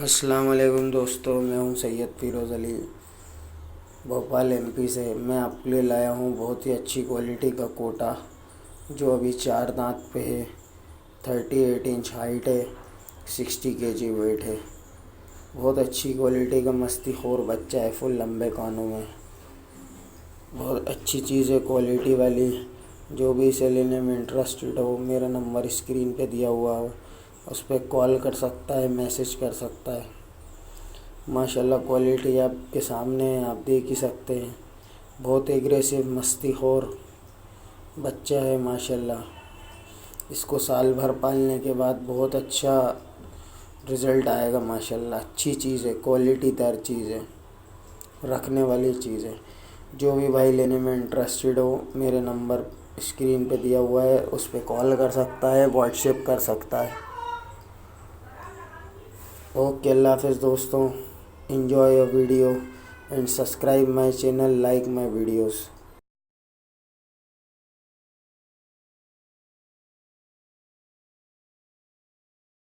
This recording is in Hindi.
अस्सलाम वालेकुम दोस्तों, मैं हूं सैयद फ़िरोज़ अली, भोपाल एमपी से। मैं आपके लिए लाया हूं बहुत ही अच्छी क्वालिटी का कोटा, जो अभी 4 दांत पे है। 38 इंच हाइट है, 60 केजी वेट है। बहुत अच्छी क्वालिटी का मस्तीखोर बच्चा है, फुल लंबे कानों में। बहुत अच्छी चीज़ है क्वालिटी वाली। जो भी इसे लेने में इंटरेस्टेड हो, मेरा नंबर स्क्रीन पे दिया हुआ है, उस पर कॉल कर सकता है, मैसेज कर सकता है। माशाल्लाह क्वालिटी आपके सामने है, आप देख ही सकते हैं। बहुत एग्रेसिव मस्तीखोर बच्चा है माशाल्लाह। इसको साल भर पालने के बाद बहुत अच्छा रिज़ल्ट आएगा माशाल्लाह। अच्छी चीज़ है, क्वालिटीदार चीज़ है, रखने वाली चीज़ है। जो भी भाई लेने में इंटरेस्टेड हो, मेरे नंबर स्क्रीन पे दिया हुआ है, उस पर कॉल कर सकता है, व्हाट्सएप कर सकता है। ओके, अल्लाह हाफ़िज़ दोस्तों। enjoy your video and subscribe my channel, like my videos.